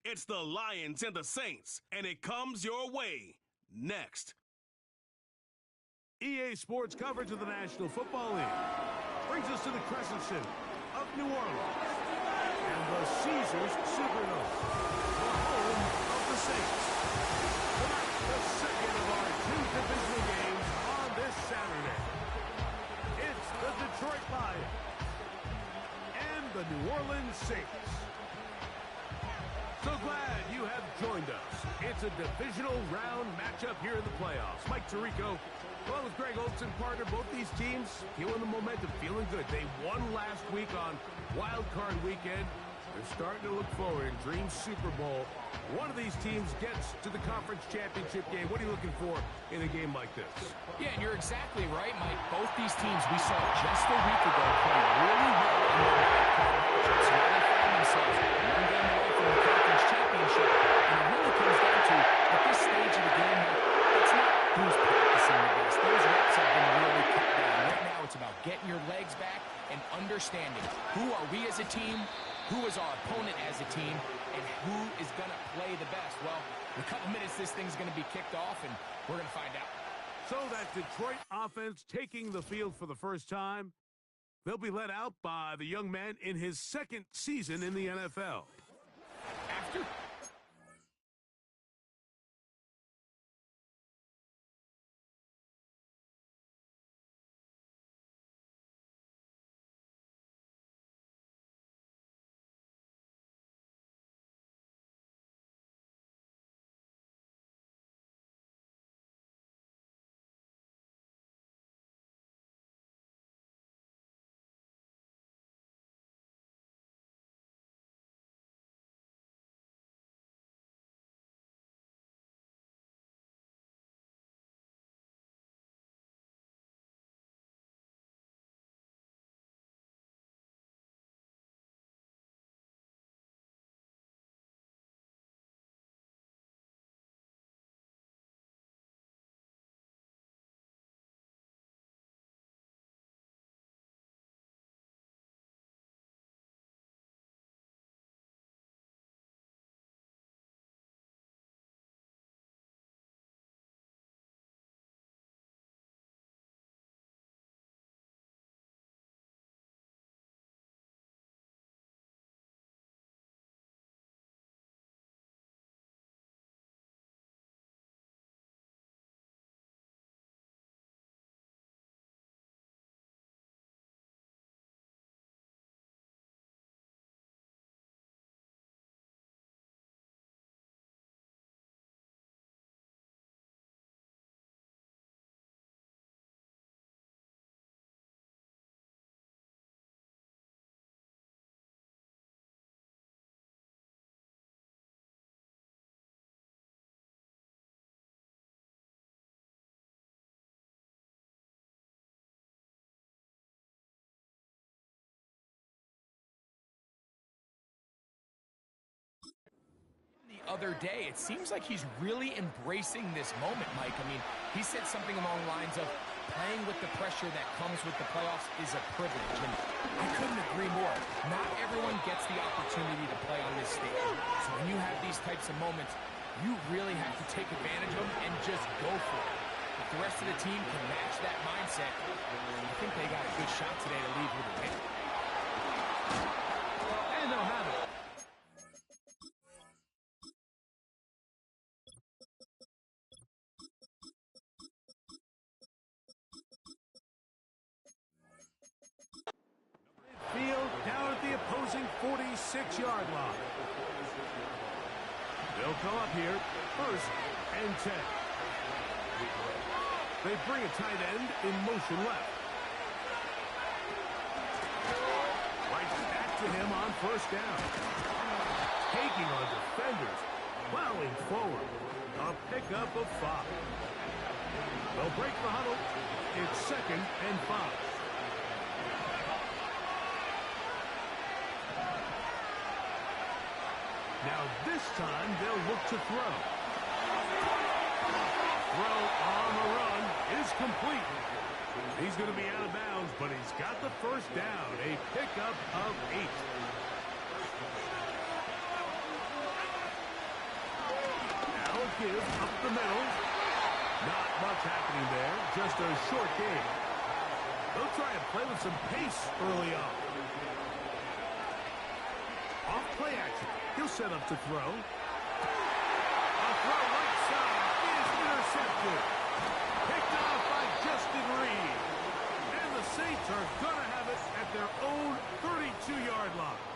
It's the Lions and the Saints, and it comes your way next. EA Sports coverage of the National Football League brings us to the Crescent City of New Orleans and the Caesars Superdome, the home of the Saints. Tonight, the second of our two divisional games on this Saturday. It's the Detroit Lions and the New Orleans Saints. So glad you have joined us. It's a divisional round matchup here in the playoffs. Mike Tirico, along with Greg Olson, partner. Both these teams feeling the momentum, feeling good. They won last week on Wild Card Weekend. They're starting to look forward and dream Super Bowl. One of these teams gets to the conference championship game. What are you looking for in a game like this? Yeah, and you're exactly right, Mike. Both these teams we saw just a week ago play really well in the wild card matchups. Now they find themselves one game away from the conference championship. And it really comes down to, at this stage of the game, it's not who's practicing the best. Those reps have been really cut down. Right now, it's about getting your legs back and understanding who are we as a team, who is our opponent as a team, and who is going to play the best. Well, in a couple minutes, this thing's going to be kicked off, and we're going to find out. So that Detroit offense taking the field for the first time. They'll be led out by the young man in his second season in the NFL. After other day, it seems like he's really embracing this moment, Mike. I mean, he said something along the lines of playing with the pressure that comes with the playoffs is a privilege, and I couldn't agree more. Not everyone gets the opportunity to play on this stage. So when you have these types of moments, you really have to take advantage of them and just go for it. If the rest of the team can match that mindset, I think they got a good shot today to leave with a win. And they'll have it. Field down at the opposing 46-yard line. They'll come up here, 1st and 10. They bring a tight end in motion left. Right back to him on 1st down. Taking on defenders, plowing forward. A pickup of 5. They'll break the huddle. It's 2nd and 5. Now this time they'll look to throw. Throw on the run is complete. He's going to be out of bounds, but he's got the 1st down. A pickup of 8. give up the middle. Not much happening there. Just a short game. They'll try and play with some pace early on. Off play action. He'll set up to throw. A throw right side is intercepted. Picked off by Justin Reed. And the Saints are going to have it at their own 32-yard line.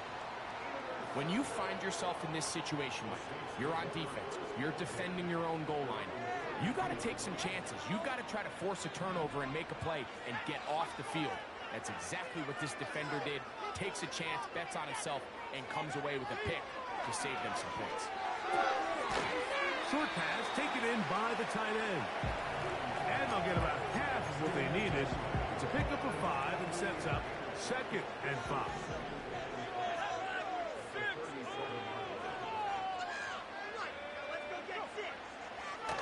When you find yourself in this situation, Mike, you're on defense, you're defending your own goal line, you got to take some chances. You got to try to force a turnover and make a play and get off the field. That's exactly what this defender did. Takes a chance, bets on himself, and comes away with a pick to save them some points. Short pass taken in by the tight end. And they'll get about half of what they needed. It's a pickup of 5 and sets up 2nd and 5.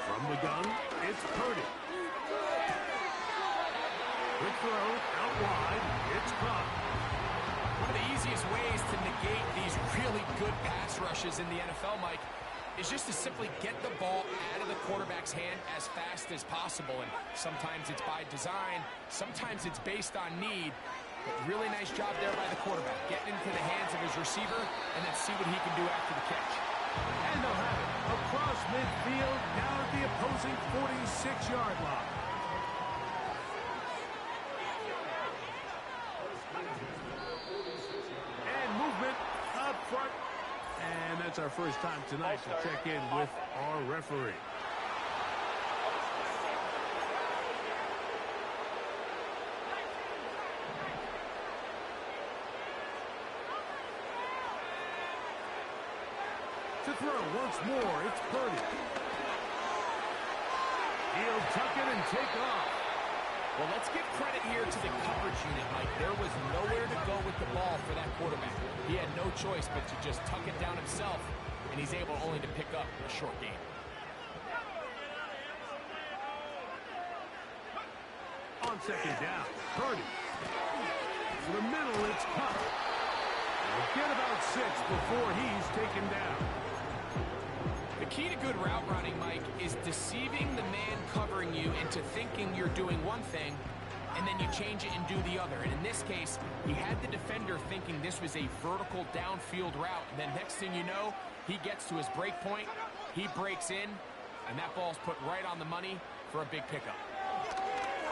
From the gun, it's Purdy. Quick throw, out wide, it's caught. One of the easiest ways to negate these really good pass rushes in the NFL, Mike, is just to simply get the ball out of the quarterback's hand as fast as possible. And sometimes it's by design, sometimes it's based on need. But really nice job there by the quarterback, getting into the hands of his receiver and then see what he can do after the catch. And they'll have it across midfield, down at the opposing 46-yard line. And movement up front. And that's our first time tonight to check in with our referee. To throw once more, it's Purdy. He'll tuck it and take off. Well, let's give credit here to the coverage unit, Mike. There was nowhere to go with the ball for that quarterback. He had no choice but to just tuck it down himself, and he's able only to pick up a short gain. On 2nd down, Purdy. To the middle, it's Cup. He'll get about 6 before he's taken down. The key to good route running, Mike, is deceiving the man covering you into thinking you're doing one thing, and then you change it and do the other. And in this case, he had the defender thinking this was a vertical downfield route. And then next thing you know, he gets to his break point, he breaks in, and that ball's put right on the money for a big pickup.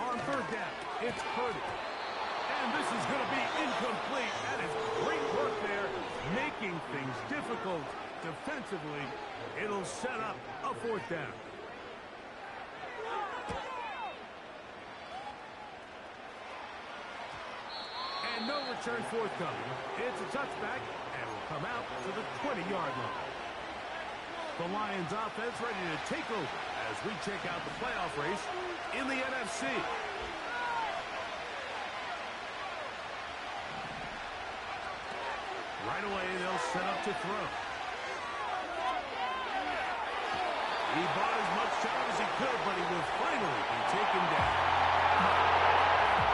On 3rd down, it's Purdy. And this is going to be incomplete. That is great work there, making things difficult defensively. It'll set up a 4th down. And no return forthcoming. It's a touchback, and will come out to the 20-yard line. The Lions offense ready to take over as we check out the playoff race in the NFC. Right away, they'll set up to throw. He bought as much time as he could, but he will finally be taken down.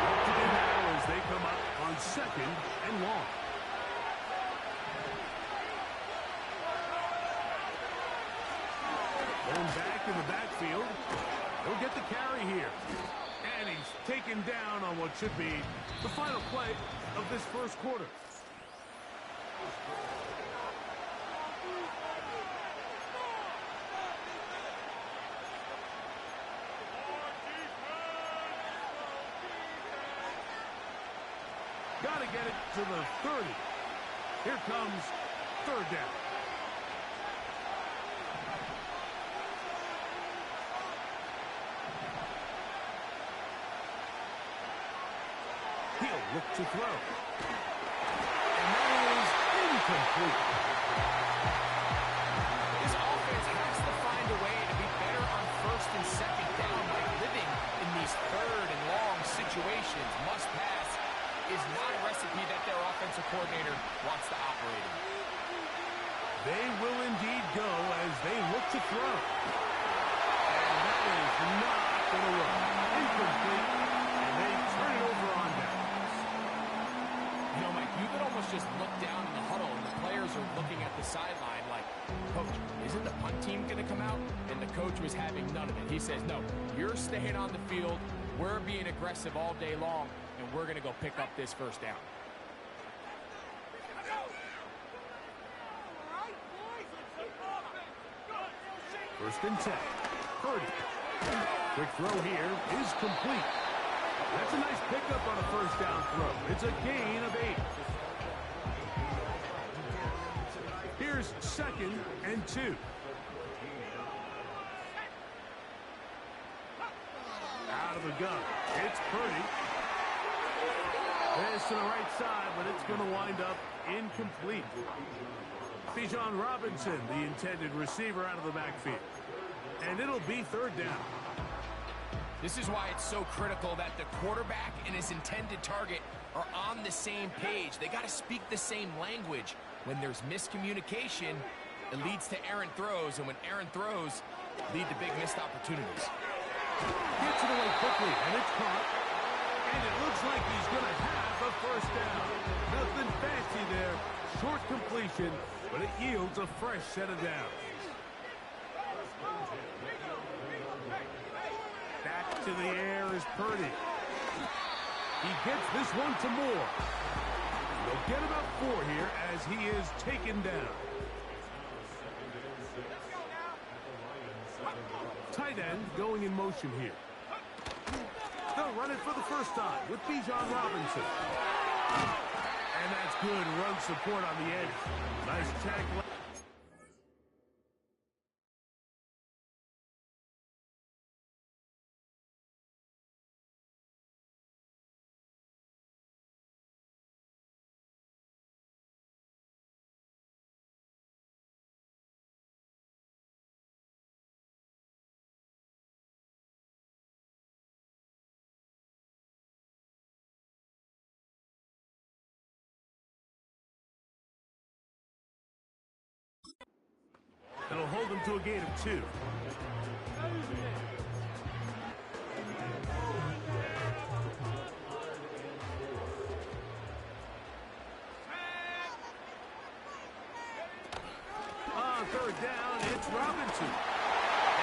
What to do now as they come up on 2nd and long. Going back in the backfield. He'll get the carry here. And he's taken down on what should be the final play of this first quarter. Got to get it to the 30. Here comes 3rd down. He'll look to throw. And that is incomplete. This offense has to find a way to be better on 1st and 2nd down by living in these 3rd and long situations. Must pass is not a recipe that their offensive coordinator wants to operate in. They will indeed go as they look to throw. And that is not going to work. Incomplete, and they turn it over on downs. You know, Mike, you go could almost just look down in the huddle, and the players are looking at the sideline like, Coach, isn't the punt team going to come out? And the coach was having none of it. He says, no, you're staying on the field. We're being aggressive all day long, and we're going to go pick up this first down. First and 10. Purdy. Quick throw here is complete. That's a nice pickup on a first down throw. It's a gain of 8. Here's 2nd and 2. Out of the gun. It's Purdy. This to the right side, but it's going to wind up incomplete. Bijan Robinson, the intended receiver, out of the backfield. And it'll be 3rd down. This is why it's so critical that the quarterback and his intended target are on the same page. They got to speak the same language. When there's miscommunication, it leads to errant throws, and when errant throws lead to big missed opportunities. Gets it away quickly, and it's caught. And it looks like he's going to have a first down. Nothing fancy there. Short completion, but it yields a fresh set of downs. Back to the air is Purdy. He gets this one to Moore. They'll get about 4 here as he is taken down. Tight end going in motion here. They'll run it for the first time with Bijan Robinson. And that's good run support on the edge. Nice tackle. It'll hold them to a gain of 2. On 3rd down, it's Robinson.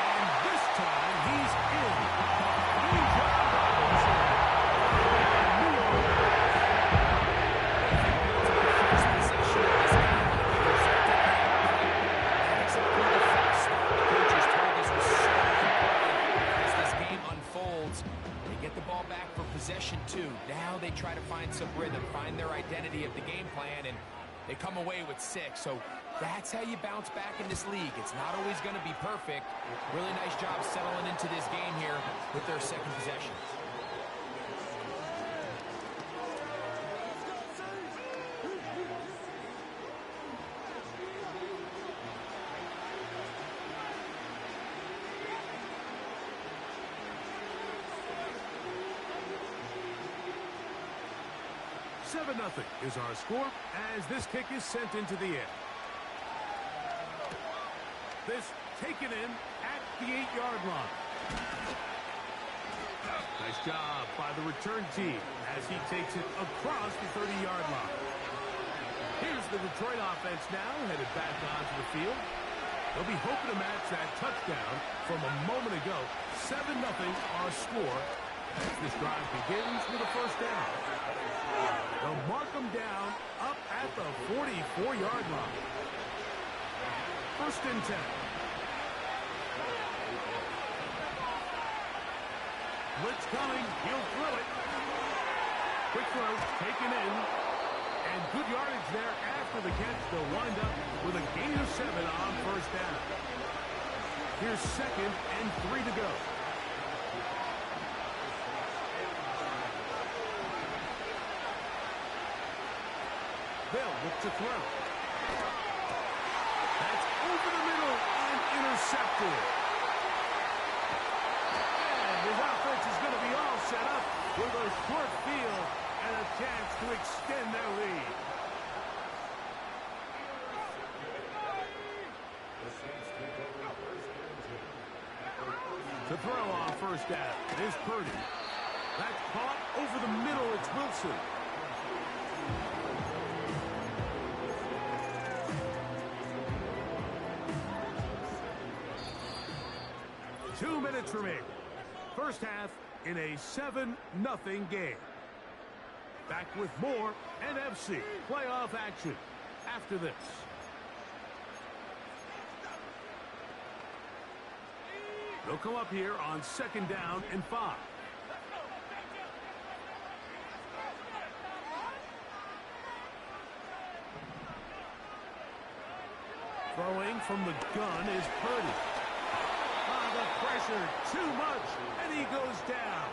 And this time, he's in. Bijan Robinson. Possession 2. Now they try to find some rhythm, find their identity of the game plan, and they come away with 6. So that's how you bounce back in this league. It's not always going to be perfect. Really nice job settling into this game here with their 2nd possession. Nothing is our score as this kick is sent into the air. This taken in at the 8-yard line. Nice job by the return team as he takes it across the 30-yard line. Here's the Detroit offense now headed back onto the field. They'll be hoping to match that touchdown from a moment ago. 7-0 our score as this drive begins with a first down. They'll mark them down up at the 44-yard line. 1st and 10. Blitz coming. He'll throw it. Quick throw taken in. And good yardage there after the catch. They'll wind up with a gain of 7 on first down. Here's 2nd and 3 to go. They'll look to throw. That's over the middle and intercepted. And his offense is going to be all set up with a short field and a chance to extend their lead. To throw on first down is Purdy. That's caught over the middle. It's Wilson. 2 minutes remaining. First half in a 7-0 game. Back with more NFC playoff action after this. They'll come up here on 2nd down and 5. Throwing from the gun is Purdy. The pressure, too much, and he goes down.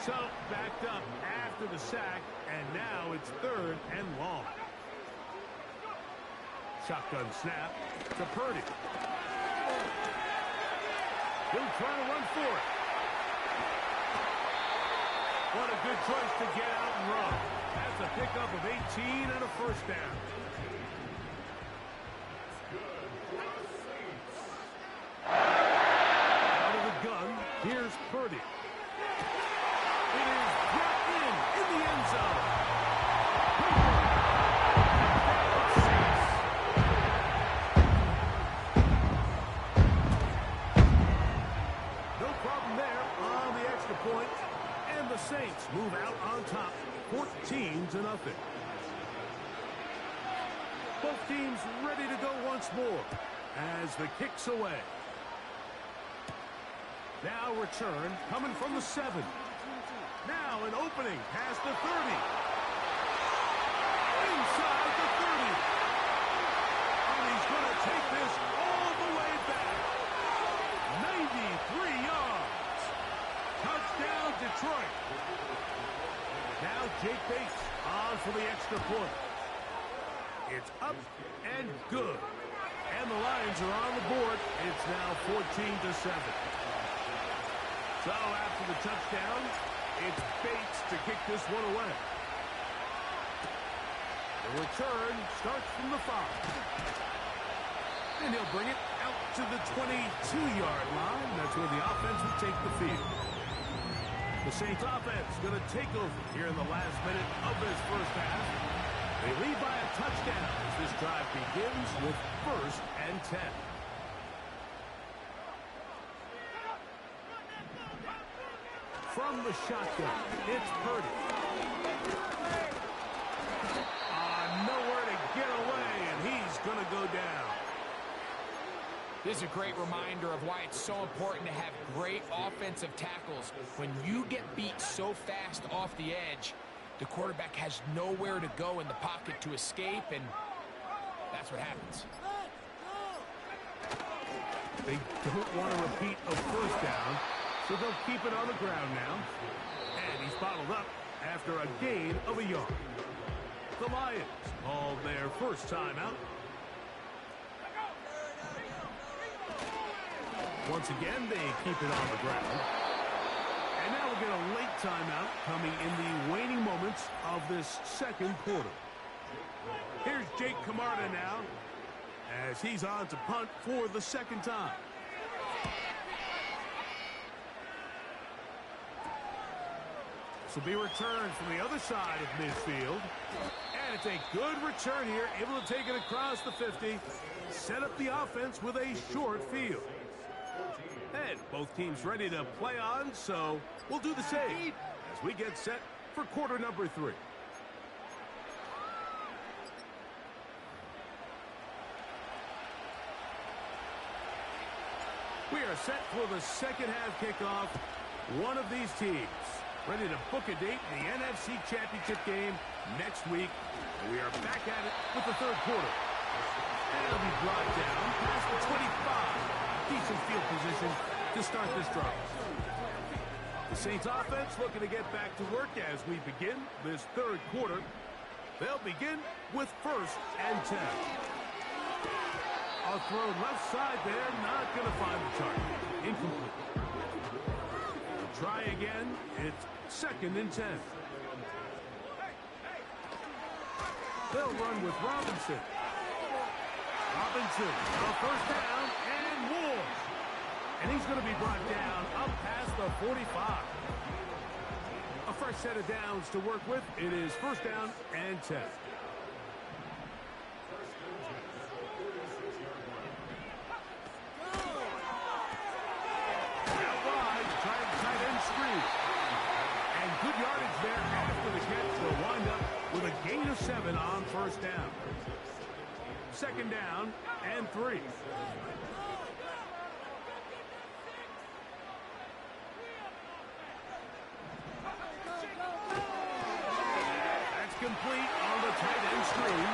So, backed up after the sack, and now it's 3rd and long. Shotgun snap to Purdy. He'll try to run for it. What a good choice to get out and run. That's a pickup of 18 and a first down. Out of the gun, here's Purdy. It is brought in the end zone. No problem there on the extra point. And the Saints move out on top, 14-0. Both teams ready to go once more as the kick's away. Now return coming from the 7. Now an opening past the 30. Inside the 30. And he's going to take this all the way back. 93 yards. Touchdown, Detroit. Now Jake Bates on for the extra point. It's up and good. And the Lions are on the board. It's now 14-7. So after the touchdown, it's Bates to kick this one away. The return starts from the 5. And he'll bring it out to the 22-yard line. That's where the offense will take the field. The Saints offense going to take over here in the last minute of this first half. They lead by a touchdown as this drive begins with 1st and 10. From the shotgun, it's Purdy. Nowhere to get away, and he's going to go down. This is a great reminder of why it's so important to have great offensive tackles. When you get beat so fast off the edge, the quarterback has nowhere to go in the pocket to escape, and that's what happens. They don't want to repeat a first down, so they'll keep it on the ground now. And he's bottled up after a gain of a yard. The Lions called their first timeout. Once again, they keep it on the ground. And now we'll get a late timeout coming in the waning moments of this second quarter. Here's Jake Camarda now as he's on to punt for the second time. This will be returned from the other side of midfield. And it's a good return here, able to take it across the 50, set up the offense with a short field. And both teams ready to play on, so we'll do the same as we get set for quarter number 3. We are set for the second half kickoff. One of these teams ready to book a date in the NFC Championship game next week. And we are back at it with the third quarter. And it'll be brought down past the 25. Decent field position to start this drive. The Saints offense looking to get back to work as we begin this third quarter. They'll begin with 1st and 10. A throw left side there, not going to find the target. Incomplete. Try again. It's 2nd and 10. They'll run with Robinson. Robinson, a first down, and more. And he's going to be brought down up past the 45. A fresh set of downs to work with. It is 1st down and 10. second down and 3. That's complete on the tight end screen.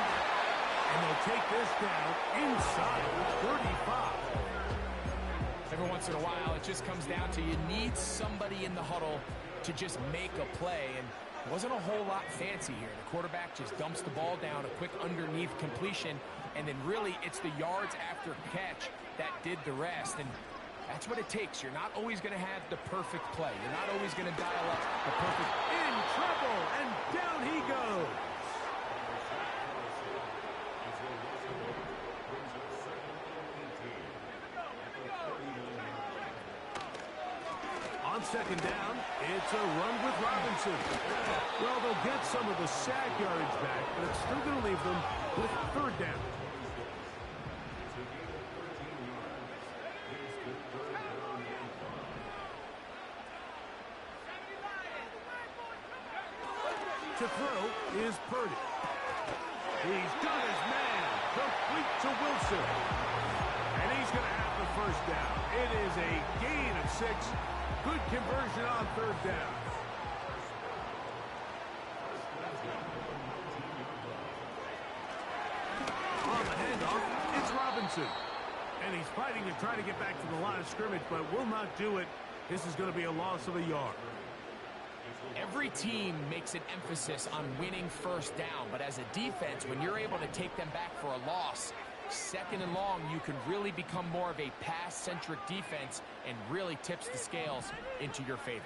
And they'll take this down inside the 35. Every once in a while, it just comes down to you need somebody in the huddle to just make a play. And it wasn't a whole lot fancy here. The quarterback just dumps the ball down, a quick underneath completion, and then really it's the yards after catch that did the rest. And that's what it takes. You're not always going to have the perfect play. You're not always going to dial up the perfect. In trouble, and down he goes. On second down, it's a run with Robinson. Well, they'll get some of the sack yardage back, but it's still going to leave them with third down. To throw is Purdy. He's got his man, complete to Wilson. And he's going to have the first down. It is a gain of 6. Good conversion on third down. On the handoff, it's Robinson. And he's fighting to try to get back to the line of scrimmage, but will not do it. This is going to be a loss of a yard. Every team makes an emphasis on winning first down, but as a defense, when you're able to take them back for a loss, second and long, you can really become more of a pass-centric defense and really tips the scales into your favor.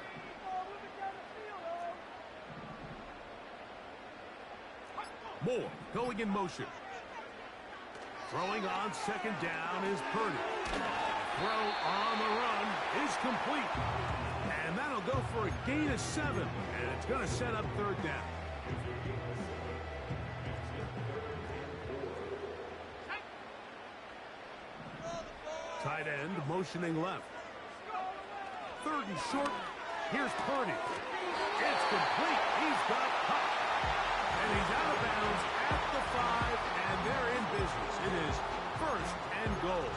Moore going in motion. Throwing on second down is Purdy. Throw on the run is complete. And that'll go for a gain of 7. And it's going to set up third down. Tight end motioning left. Third and short. Here's Purdy. It's complete. He's got Huck. And he's out of bounds at the 5, and they're in business. It is first and goal.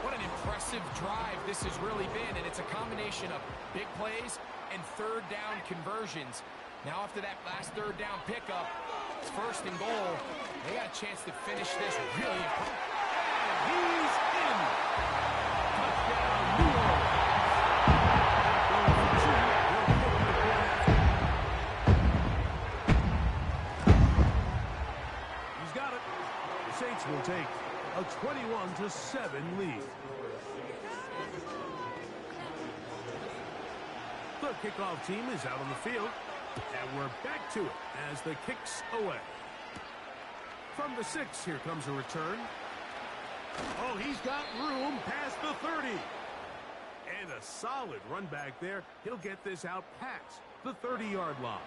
What an impressive drive this has really been, and it's a combination of big plays and third down conversions. Now after that last third down pickup, it's first and goal. They got a chance to finish this really important. He's in. Touchdown, New Orleans. He's got it. The Saints will take a 21-7 lead. The kickoff team is out on the field, and we're back to it as the kick's away. From the 6, here comes a return. Oh, he's got room past the 30. And a solid run back there. He'll get this out past the 30-yard line.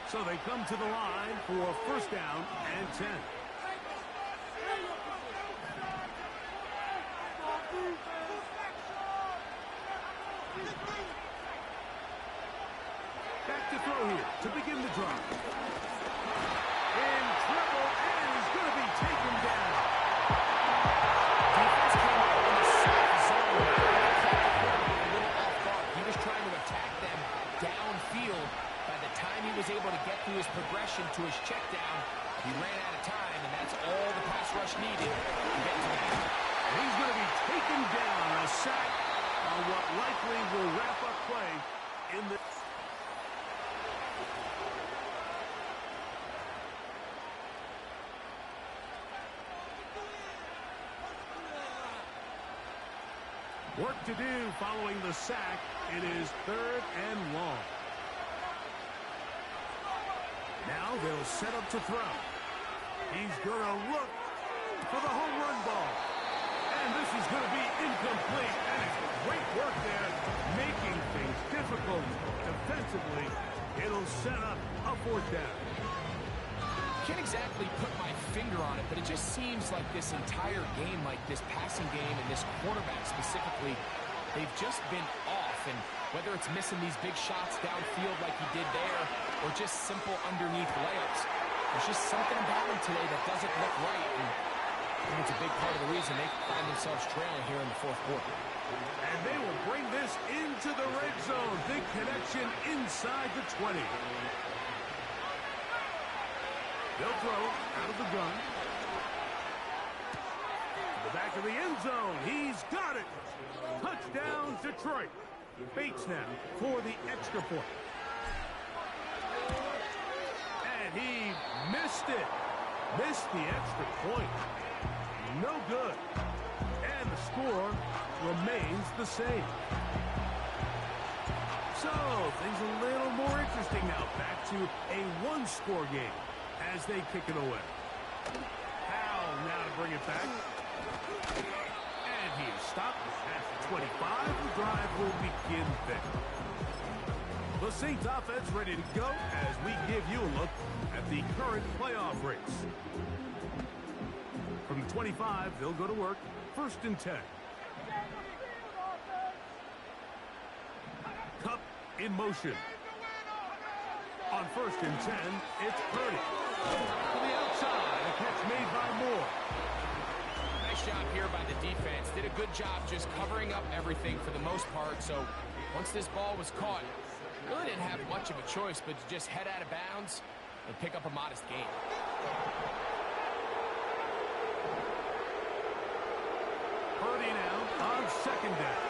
So they come to the line for first down and 10. Back to throw here to begin the drive. In trouble, and he's going to be taken down. Defense came out in a soft zone. They caught the quarterback a little off guard. He was trying to attack them downfield. By the time he was able to get through his progression to his check down, he ran out of time, and that's all the pass rush needed to get to him. He's going to be taken down. A sack on what likely will wrap up play in the... Work to do following the sack. It is third and long. Now they'll set up to throw. He's going to look for the home run ball. And this is going to be incomplete. And it's great work there, making things difficult defensively. It'll set up a fourth down. Can't exactly put my finger on it, but it just seems like this entire game, like this passing game and this quarterback specifically, they've just been off. And whether it's missing these big shots downfield like he did there or just simple underneath layups, There's just something about him today that doesn't look right. And I think it's a big part of the reason they find themselves trailing here in the fourth quarter. And they will bring this into the red zone. Big connection inside the 20. They'll throw out of the gun. To the back of the end zone. He's got it. Touchdown, Detroit. Bates now for the extra point. And he missed it. Missed the extra point. No good. And the score remains the same. So, things a little more interesting now. Back to a one-score game as they kick it away. Powell now to bring it back. And he is stopped at the 25. The drive will begin there. The Saints offense ready to go as we give you a look at the current playoff race. From the 25, they'll go to work. 1st and 10. Kupp in motion. On 1st and 10, it's Purdy. To the outside, a catch made by Moore. Nice job here by the defense. Did a good job just covering up everything for the most part. So once this ball was caught, really didn't have much of a choice but to just head out of bounds and pick up a modest gain. Purdy now on 2nd down.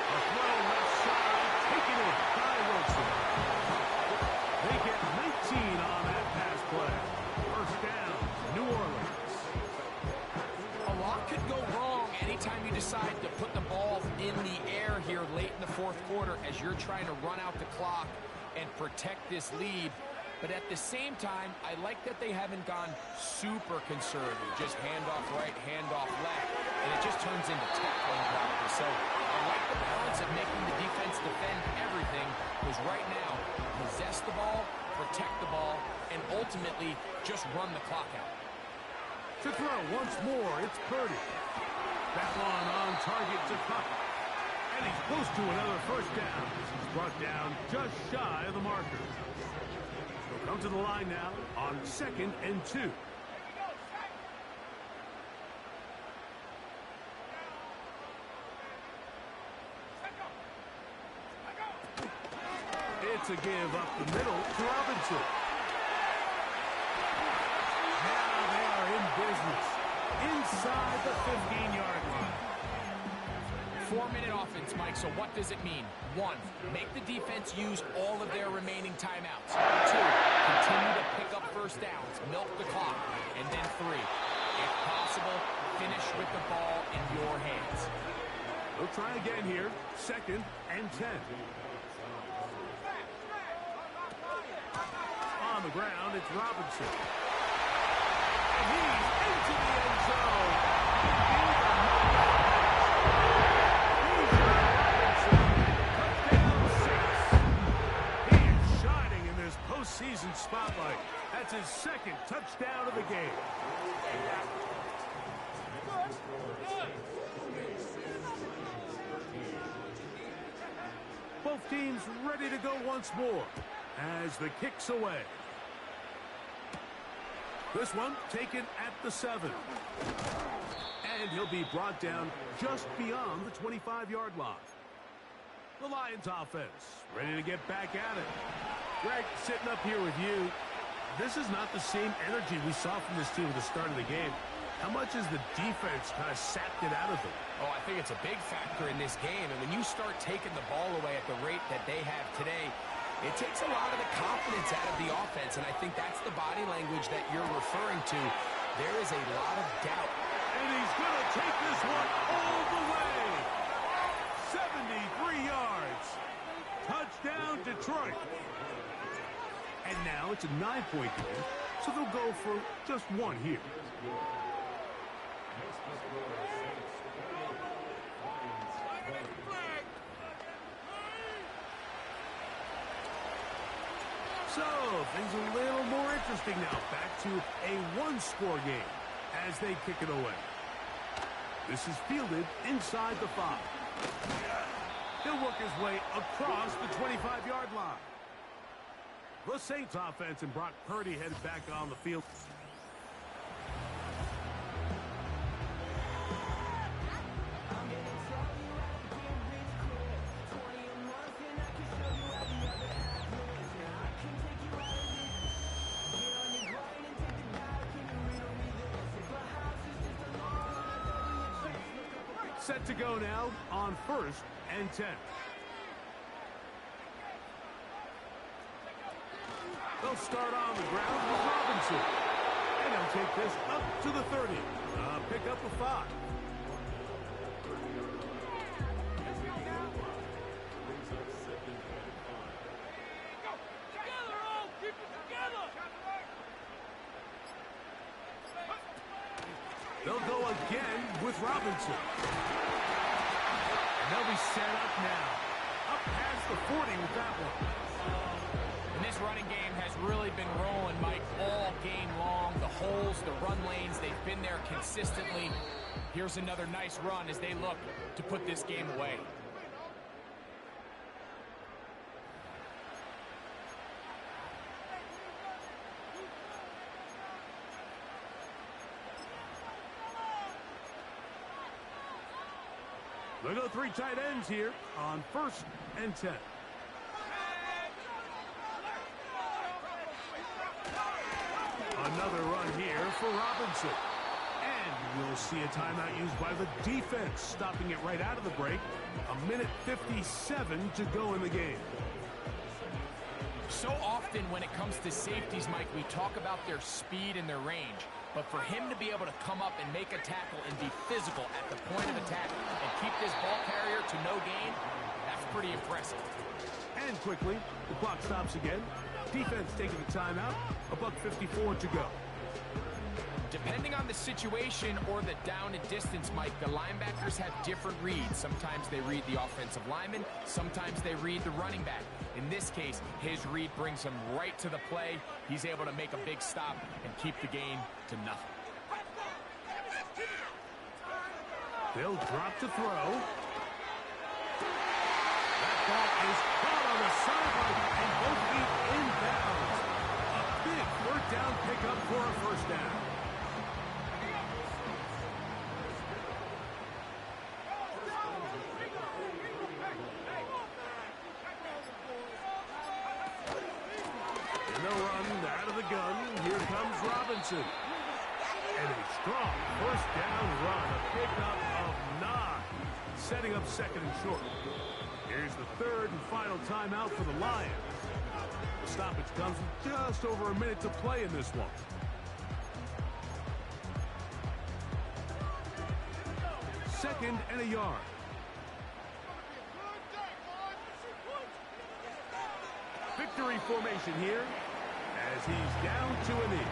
A throw left side, taken in by Wilson. They get 19 on that pass play. 1st down, New Orleans. A lot could go wrong anytime you decide to put the ball in the air here late in the fourth quarter as you're trying to run out the clock and protect this lead. But at the same time, I like that they haven't gone super conservative. Just handoff right, handoff left, and it just turns into tackling practice. So I like the balance of making the defense defend everything, because right now, possess the ball, protect the ball, and ultimately just run the clock out. To throw once more, it's Purdy. That one on target to Kupp. And he's close to another 1st down. He's brought down just shy of the marker. He'll come to the line now on 2nd and 2. It's a give up the middle to Robinson. Now they are in business inside the 15-yard line. 4-minute offense, Mike, so what does it mean? 1, make the defense use all of their remaining timeouts. 2, continue to pick up 1st downs, milk the clock. And then 3, if possible, finish with the ball in your hands. We'll try again here. 2nd and 10. On the ground, it's Robinson. And he's into the end zone. Postseason spotlight. That's his 2nd touchdown of the game. Both teams ready to go once more as the kick's away. This one taken at the 7. And he'll be brought down just beyond the 25-yard line. The Lions offense ready to get back at it. Greg, sitting up here with you, this is not the same energy we saw from this team at the start of the game. How much has the defense kind of sapped it out of them? Oh, I think it's a big factor in this game. And when you start taking the ball away at the rate that they have today, it takes a lot of the confidence out of the offense. And I think that's the body language that you're referring to. There is a lot of doubt. And he's going to take this one all the way. 73 yards. Touchdown, Detroit. And now it's a 9-point game, so they'll go for just 1 here. So, things a little more interesting now. Back to a one-score game as they kick it away. This is fielded inside the 5. He'll work his way across the 25-yard line. The Saints offense and Brock Purdy headed back on the field. Set to go now on 1st and 10. They'll start on the ground with Robinson. And they'll take this up to the 30. Pick up a 5. They'll go again with Robinson. And they'll be set up now. Up past the 40 with that one. And this running game has really been rolling, Mike, all game long. The holes, the run lanes, they've been there consistently. Here's another nice run as they look to put this game away. They'll go 3 tight ends here on 1st and 10. Another run here for Robinson. And you'll see a timeout used by the defense, stopping it right out of the break. 1:57 to go in the game. So often when it comes to safeties, Mike, we talk about their speed and their range. But for him to be able to come up and make a tackle and be physical at the point of attack and keep this ball carrier to no gain, that's pretty impressive. And quickly, the clock stops again. Defense taking the timeout. 1:54 to go. Depending on the situation or the down and distance, Mike, the linebackers have different reads. Sometimes they read the offensive lineman. Sometimes they read the running back. In this case, his read brings him right to the play. He's able to make a big stop and keep the game to nothing. They'll drop to throw. That ball is caught on the sideline and both feet inbounds. A big 3rd down pickup for a 1st down. And they'll run out of the gun. Here comes Robinson. And a strong 1st down run. A pickup of 9. Setting up 2nd and short. Here's the 3rd and final timeout for the Lions. The stoppage comes with just over a minute to play in this one. Second and a yard. Victory formation here as he's down to a knee.